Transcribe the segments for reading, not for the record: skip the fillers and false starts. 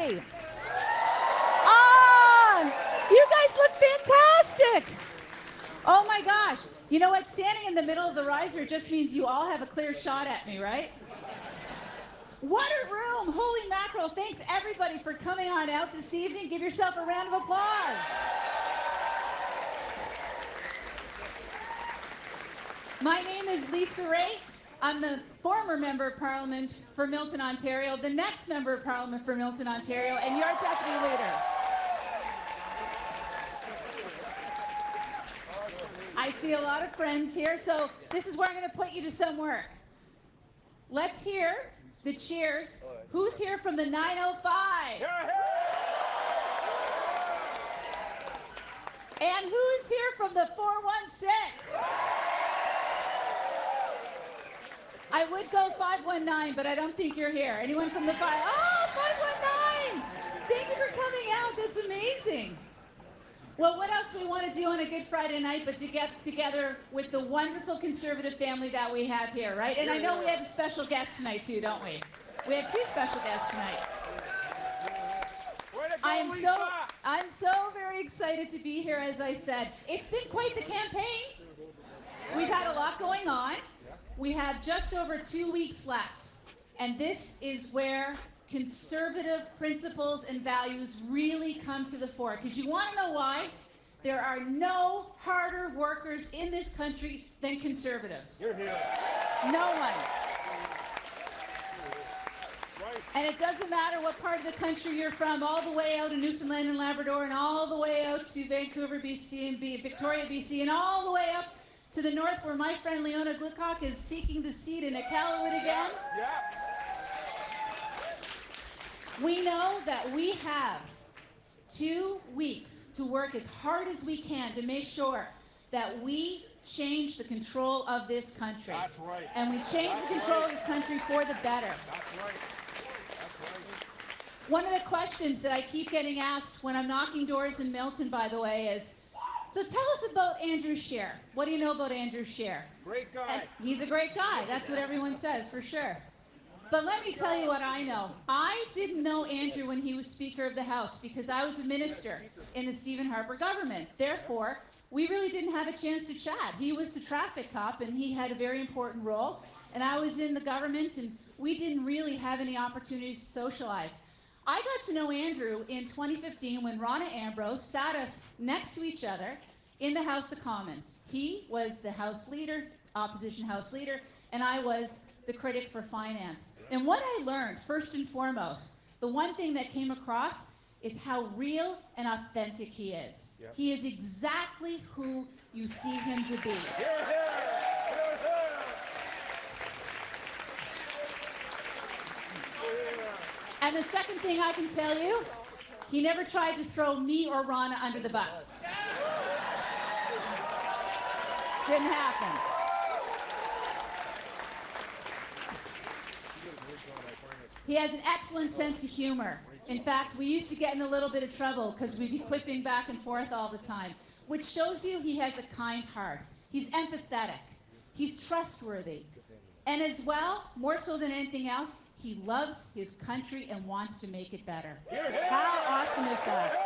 everybody. Ah, you guys look fantastic. Oh my gosh. You know what? Standing in the middle of the riser just means you all have a clear shot at me, right? What a room. Holy mackerel. Thanks everybody for coming on out this evening. Give yourself a round of applause. My name is Lisa Ray. I'm the former Member of Parliament for Milton, Ontario, the next Member of Parliament for Milton, Ontario, and your Deputy Leader. I see a lot of friends here, so this is where I'm going to put you to some work. Let's hear the cheers. Who's here from the 905? And who's here from the 416? I would go 519, but I don't think you're here. Anyone from the 519! Thank you for coming out. That's amazing. Well, what else do we want to do on a Good Friday night but to get together with the wonderful Conservative family that we have here, right? And I know we have a special guest tonight too, don't we? We have two special guests tonight. I'm so very excited to be here, as I said. It's been quite the campaign. We've had a lot going on. We have just over 2 weeks left, and this is where Conservative principles and values really come to the fore. Because you want to know why? There are no harder workers in this country than Conservatives. You're here. No one. And it doesn't matter what part of the country you're from, all the way out in Newfoundland and Labrador, and all the way out to Vancouver, BC, and Victoria, BC, and all the way up to the north where my friend Leona Glucock is seeking the seat in Iqaluit again. Yeah. We know that we have 2 weeks to work as hard as we can to make sure that we change the control of this country. That's right. And we change the control of this country for the better. That's right. That's right. One of the questions that I keep getting asked when I'm knocking doors in Milton, by the way, is, so tell us about Andrew Scheer. What do you know about Andrew Scheer? Great guy. And he's a great guy. That's what everyone says, for sure. But let me tell you what I know. I didn't know Andrew when he was Speaker of the House because I was a minister in the Stephen Harper government. Therefore, we really didn't have a chance to chat. He was the traffic cop and he had a very important role. And I was in the government and we didn't really have any opportunities to socialize. I got to know Andrew in 2015 when Rona Ambrose sat us next to each other in the House of Commons. He was the House Leader, Opposition House Leader, and I was the critic for finance. And what I learned, first and foremost, the one thing that came across is how real and authentic he is. Yep. He is exactly who you see him to be. And the second thing I can tell you, he never tried to throw me or Rona under the bus. Didn't happen. He has an excellent sense of humor. In fact, we used to get in a little bit of trouble because we'd be quipping back and forth all the time, which shows you he has a kind heart. He's empathetic. He's trustworthy. And as well, more so than anything else, he loves his country and wants to make it better. How awesome is that?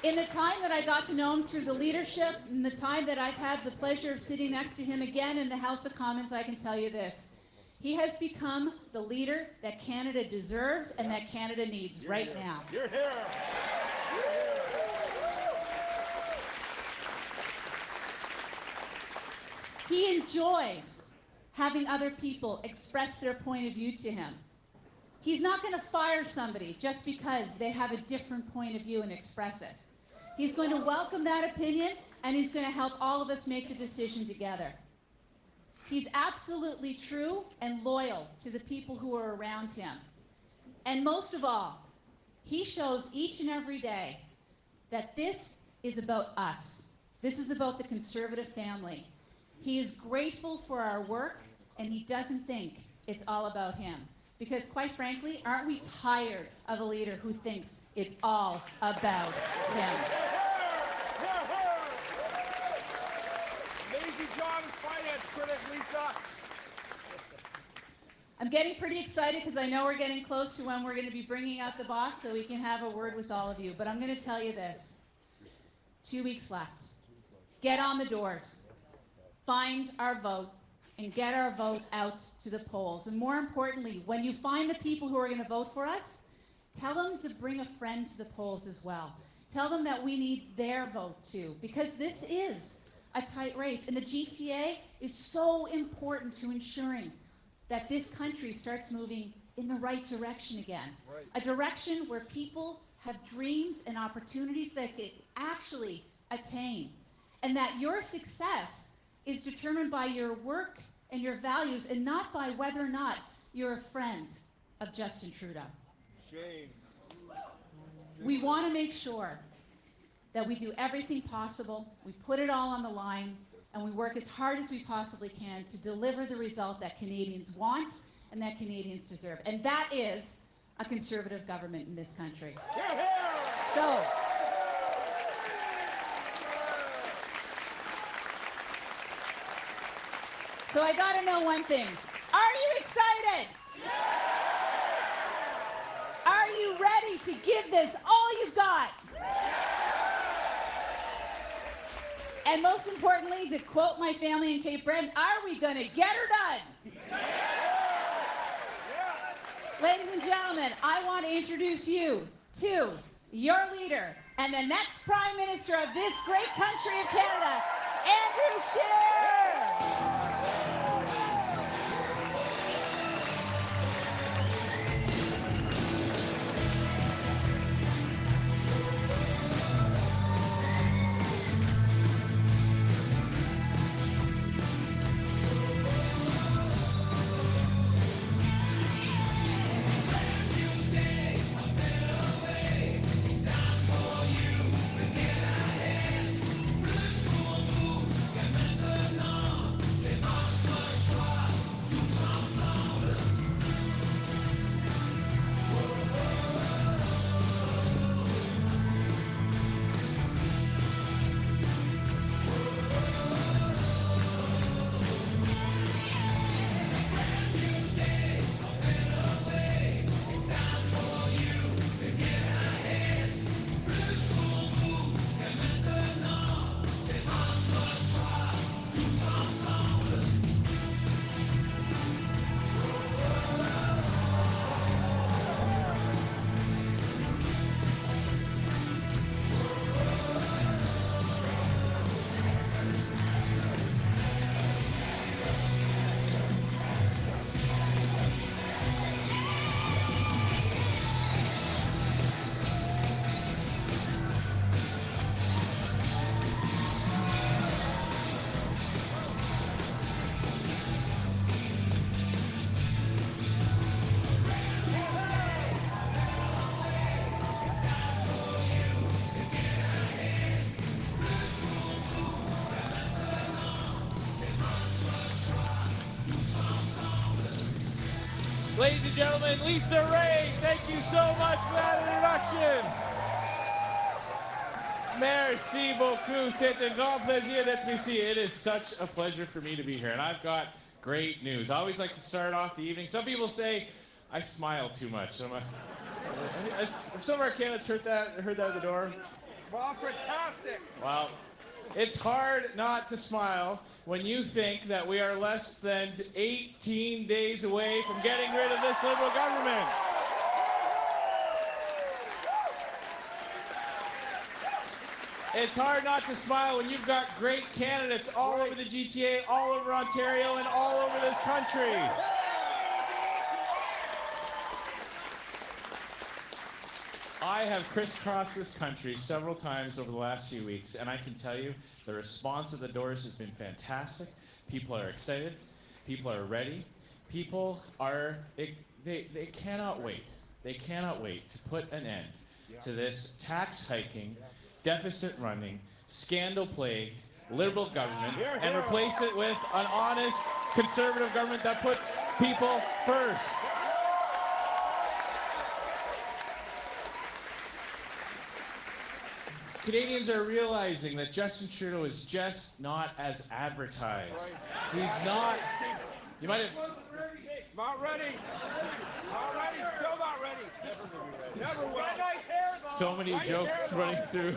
In the time that I got to know him through the leadership, and the time that I've had the pleasure of sitting next to him again in the House of Commons, I can tell you this. He has become the leader that Canada deserves and that Canada needs right now. You're here. He enjoys having other people express their point of view to him. He's not going to fire somebody just because they have a different point of view and express it. He's going to welcome that opinion, and he's going to help all of us make the decision together. He's absolutely true and loyal to the people who are around him. And most of all, he shows each and every day that this is about us. This is about the Conservative family. He is grateful for our work, and he doesn't think it's all about him. Because quite frankly, aren't we tired of a leader who thinks it's all about him? Amazing job as finance critic, Lisa. I'm getting pretty excited because I know we're getting close to when we're going to be bringing out the boss so we can have a word with all of you. But I'm going to tell you this. 2 weeks left. Get on the doors. Find our vote and get our vote out to the polls. And more importantly, when you find the people who are going to vote for us, tell them to bring a friend to the polls as well. Tell them that we need their vote too, because this is a tight race. And the GTA is so important to ensuring that this country starts moving in the right direction again. A direction where people have dreams and opportunities that they actually attain. And that your success is determined by your work and your values and not by whether or not you're a friend of Justin Trudeau. Shame. We want to make sure that we do everything possible, we put it all on the line, and we work as hard as we possibly can to deliver the result that Canadians want and that Canadians deserve. And that is a conservative government in this country. So I gotta know one thing. Are you excited? Are you ready to give this all you've got? And most importantly, to quote my family in Cape Breton, are we gonna get her done? Ladies and gentlemen, I want to introduce you to your leader and the next Prime Minister of this great country of Canada, Andrew Scheer. Ladies and gentlemen, Lisa Ray, thank you so much for that introduction. Merci beaucoup. C'est un grand plaisir d'être ici. It is such a pleasure for me to be here, and I've got great news. I always like to start off the evening. Some people say I smile too much. Some of our candidates heard that at the door. Well, fantastic. Wow. It's hard not to smile when you think that we are less than 18 days away from getting rid of this Liberal government. It's hard not to smile when you've got great candidates all over the GTA, all over Ontario, and all over this country. I have crisscrossed this country several times over the last few weeks, and I can tell you the response at the doors has been fantastic. People are excited. People are ready. People are, they cannot wait. They cannot wait to put an end to this tax hiking, deficit running, scandal plagued Liberal government and replace it with an honest Conservative government that puts people first. Canadians are realizing that Justin Trudeau is just not as advertised. He's not. You might have. Not ready. Not ready. Still not ready. Never will be ready. Never will. Nice hair, though. So many Nice jokes hair, running through.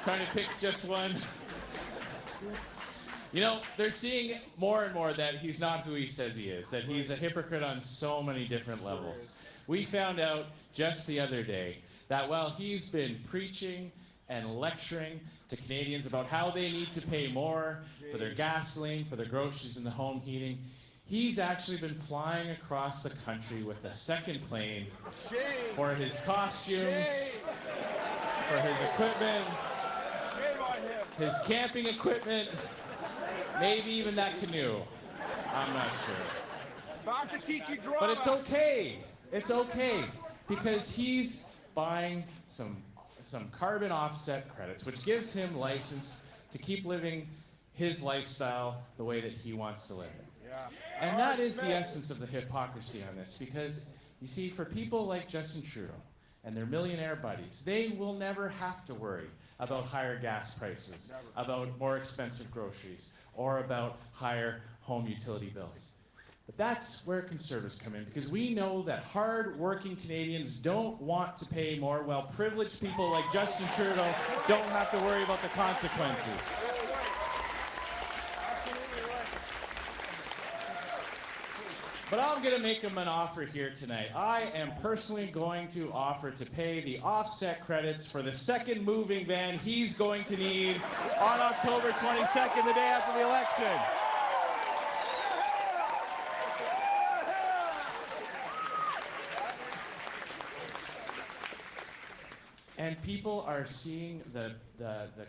Trying to pick just one. You know, they're seeing more and more that he's not who he says he is, that he's a hypocrite on so many different levels. We found out just the other day that while he's been preaching and lecturing to Canadians about how they need to pay more for their gasoline, for their groceries and the home heating, he's actually been flying across the country with a second plane for his costumes, for his equipment, his camping equipment, maybe even that canoe. I'm not sure. Back to teaching drama. But it's okay. It's okay. Because he's buying some carbon offset credits, which gives him license to keep living his lifestyle the way that he wants to live it. Yeah. And that is the essence of the hypocrisy on this. Because, you see, for people like Justin Trudeau and their millionaire buddies, they will never have to worry about higher gas prices, about more expensive groceries, or about higher home utility bills. But that's where conservatives come in, because we know that hard-working Canadians don't want to pay more, while privileged people like Justin Trudeau don't have to worry about the consequences. But I'm going to make him an offer here tonight. I am personally going to offer to pay the offset credits for the second moving van he's going to need on October 22nd, the day after the election. And people are seeing the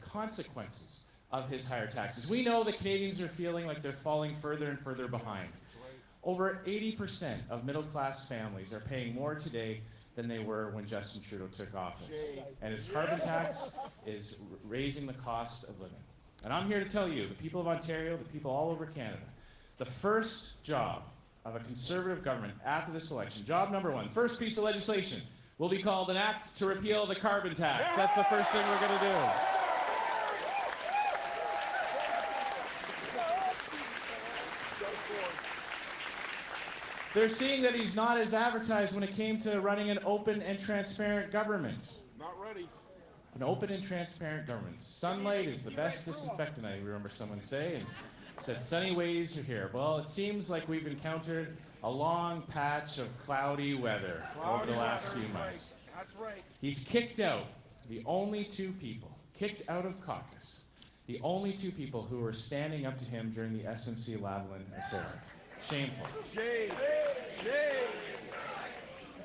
consequences of his higher taxes. We know that Canadians are feeling like they're falling further and further behind. Over 80% of middle-class families are paying more today than they were when Justin Trudeau took office. And his carbon tax is raising the cost of living. And I'm here to tell you, the people of Ontario, the people all over Canada, the first job of a Conservative government after this election, job number one, first piece of legislation, will be called an act to repeal the carbon tax. That's the first thing we're going to do. They're seeing that he's not as advertised when it came to running an open and transparent government. Not ready. An open and transparent government. Sunlight is the best disinfectant, I remember someone say, and said sunny ways are here. Well, it seems like we've encountered a long patch of cloudy weather over the last few months. That's right. He's kicked out the only two people, kicked out of caucus, the only two people who were standing up to him during the SNC-Lavalin affair. Shameful. Shame. Shame.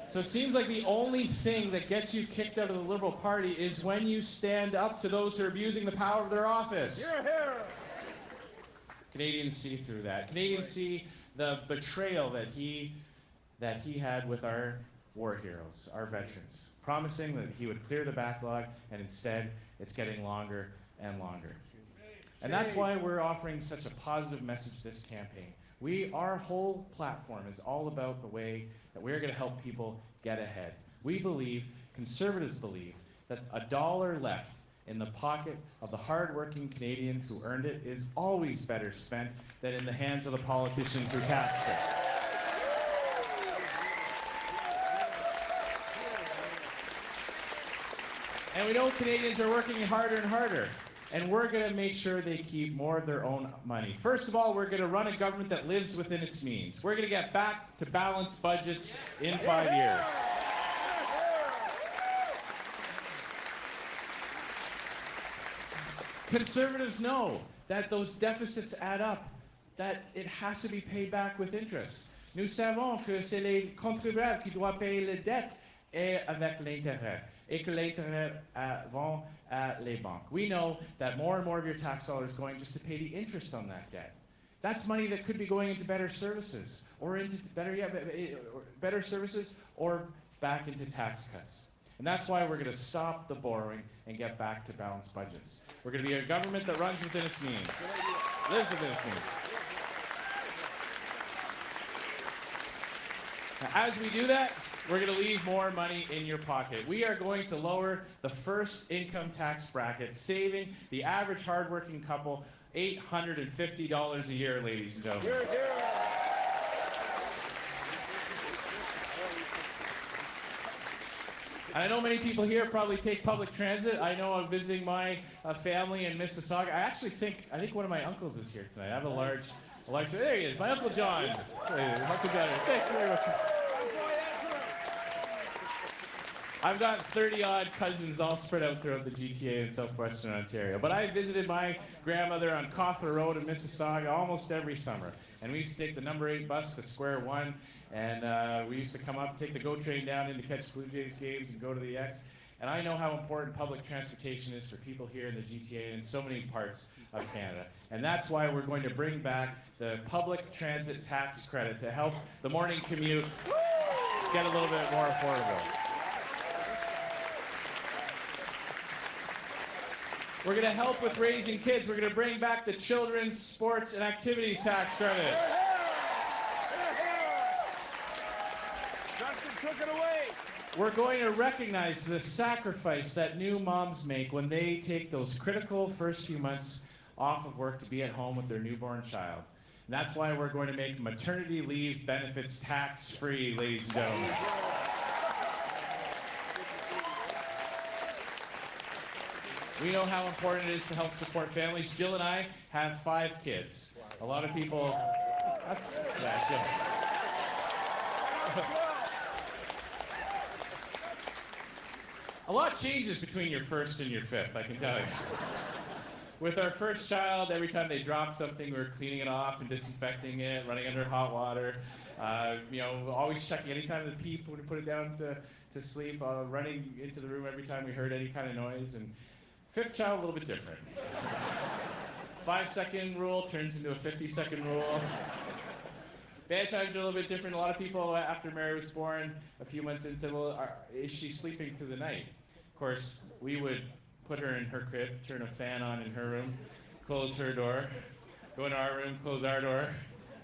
So it seems like the only thing that gets you kicked out of the Liberal Party is when you stand up to those who are abusing the power of their office. Hear, hear. Canadians see through that. Canadians see the betrayal that he had with our war heroes, our veterans, promising that he would clear the backlog, and instead it's getting longer and longer. And that's why we're offering such a positive message this campaign. Our whole platform is all about the way that we're going to help people get ahead. We believe, Conservatives believe, that $1 left in the pocket of the hard-working Canadian who earned it is always better spent than in the hands of the politician who taxed it. And we know Canadians are working harder and harder. And we're going to make sure they keep more of their own money. First of all, we're going to run a government that lives within its means. We're going to get back to balanced budgets in 5 years. Conservatives know that those deficits add up, that it has to be paid back with interest. Nous savons que c'est les contribuables qui doivent payer les dettes et avec l'intérêt, et que l'intérêt vont les banques. We know that more and more of your tax dollars is going just to pay the interest on that debt. That's money that could be going into better services, or into better services, or back into tax cuts. And that's why we're going to stop the borrowing and get back to balanced budgets. We're going to be a government that runs within its means, lives within its means. Now, as we do that, we're going to leave more money in your pocket. We are going to lower the first income tax bracket, saving the average hardworking couple $850 a year, ladies and gentlemen. And I know many people here probably take public transit. I know I'm visiting my family in Mississauga. I think one of my uncles is here tonight. I have a large, there he is, my Uncle John. Hey, Uncle John, thanks very much. I've got 30-odd cousins all spread out throughout the GTA in southwestern Ontario. But I visited my grandmother on Cawthra Road in Mississauga almost every summer. And we used to take the number 8 bus to Square One. And we used to come up, take the GO train down in to catch Blue Jays games and go to the X. And I know how important public transportation is for people here in the GTA and in so many parts of Canada. And that's why we're going to bring back the public transit tax credit to help the morning commute get a little bit more affordable. We're going to help with raising kids. We're going to bring back the children's sports and activities tax credit. Justin took it away. We're going to recognize the sacrifice that new moms make when they take those critical first few months off of work to be at home with their newborn child. And that's why we're going to make maternity leave benefits tax-free, ladies and gentlemen. We know how important it is to help support families. Jill and I have 5 kids. A lot of people, Jill. A lot changes between your first and your 5th, I can tell you. With our first child, every time they drop something, we were cleaning it off and disinfecting it, running under hot water. Always checking anytime the peep when we put it down to sleep, running into the room every time we heard any kind of noise. And 5th child, a little bit different. 5-second rule turns into a 50-second rule. Bedtimes are a little bit different. A lot of people, after Mary was born, a few months in, said, well, is she sleeping through the night? Of course, we would put her in her crib, turn a fan on in her room, close her door, go into our room, close our door,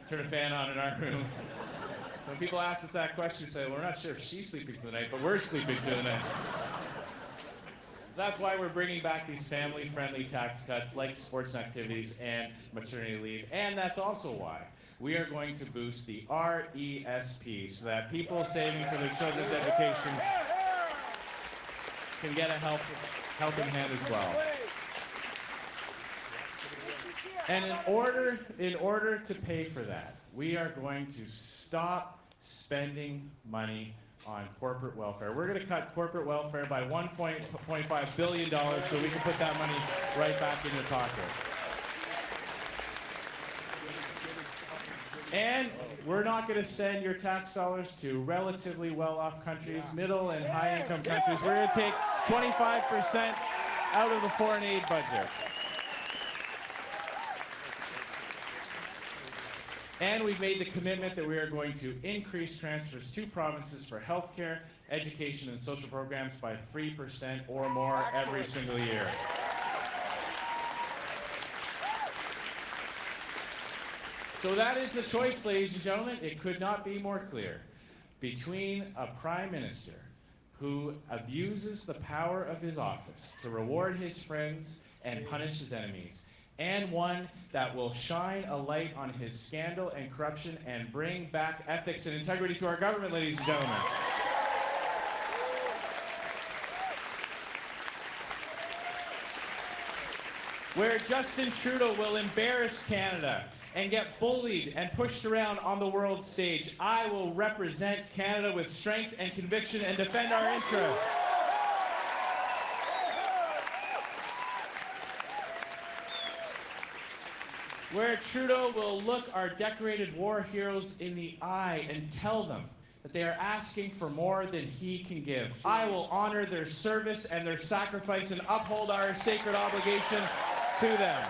turn a fan on in our room. So when people ask us that question, we say, well, we're not sure if she's sleeping through the night, but we're sleeping through the night. That's why we're bringing back these family-friendly tax cuts like sports and activities and maternity leave. And that's also why we are going to boost the RESP so that people saving for their children's education can get a helping hand as well. And in order to pay for that, we are going to stop spending money on corporate welfare. We're going to cut corporate welfare by $1.5 billion so we can put that money right back in your pocket. And we're not going to send your tax dollars to relatively well-off countries, middle and high-income countries. We're going to take 25% out of the foreign aid budget. And we've made the commitment that we are going to increase transfers to provinces for healthcare, education, and social programs by 3% or more every single year. So that is the choice, ladies and gentlemen. It could not be more clear. Between a prime minister who abuses the power of his office to reward his friends and punish his enemies, and one that will shine a light on his scandal and corruption and bring back ethics and integrity to our government, ladies and gentlemen. Where Justin Trudeau will embarrass Canada and get bullied and pushed around on the world stage, I will represent Canada with strength and conviction and defend our interests. Where Trudeau will look our decorated war heroes in the eye and tell them that they are asking for more than he can give. I will honor their service and their sacrifice and uphold our sacred obligation to them.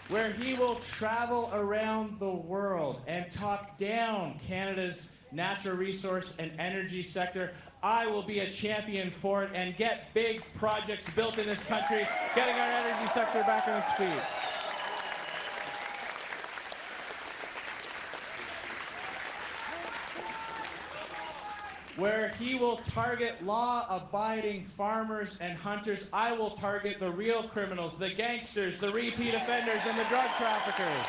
Where he will travel around the world and talk down Canada's natural resource and energy sector. I will be a champion for it and get big projects built in this country, getting our energy sector back on its feet. Where he will target law-abiding farmers and hunters, I will target the real criminals, the gangsters, the repeat offenders, and the drug traffickers.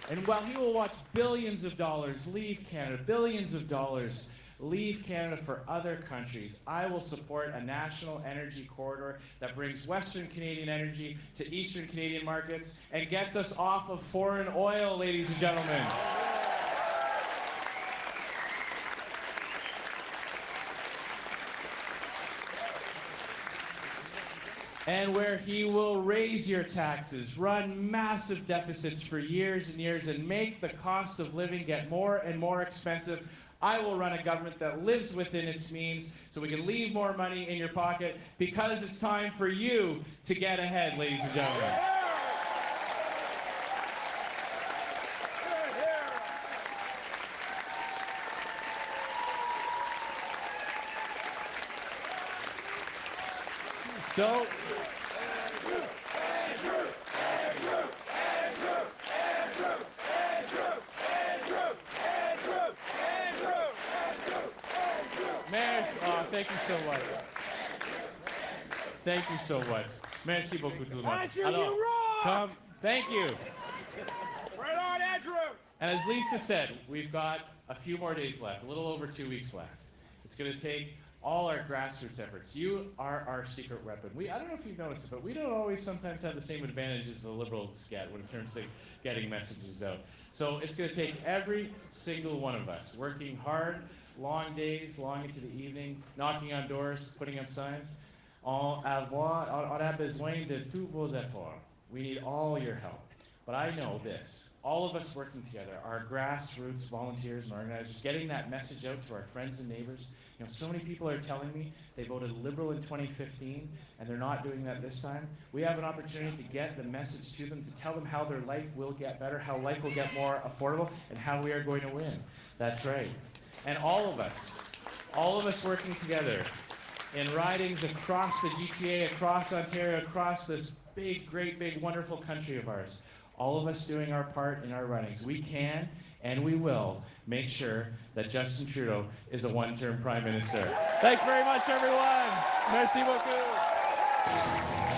And while he will watch billions of dollars leave Canada, billions of dollars leave Canada for other countries, I will support a national energy corridor that brings Western Canadian energy to Eastern Canadian markets and gets us off of foreign oil, ladies and gentlemen. And where he will raise your taxes, run massive deficits for years and years, and make the cost of living get more and more expensive, I will run a government that lives within its means so we can leave more money in your pocket, because it's time for you to get ahead, ladies and gentlemen. So, thank you so much. Thank you so much. Merci beaucoup tout le monde. Andrew, Alors, you rock! thank you. Right on, Andrew! And as Lisa said, we've got a few more days left, a little over 2 weeks left. It's going to take all our grassroots efforts. You are our secret weapon. I don't know if you've noticed it, but we don't always sometimes have the same advantages the Liberals get when it comes to getting messages out. So it's going to take every single one of us working hard, long days, long into the evening, knocking on doors, putting up signs. On a besoin de tous vos efforts. We need all your help. But I know this, all of us working together, our grassroots volunteers and organizers, getting that message out to our friends and neighbors. You know, so many people are telling me they voted Liberal in 2015 and they're not doing that this time. We have an opportunity to get the message to them, to tell them how their life will get better, how life will get more affordable, and how we are going to win. That's right. And all of us working together in ridings across the GTA, across Ontario, across this big, great, big, wonderful country of ours. All of us doing our part in our ridings. We can and we will make sure that Justin Trudeau is a one-term Prime Minister. Thanks very much, everyone. Merci beaucoup.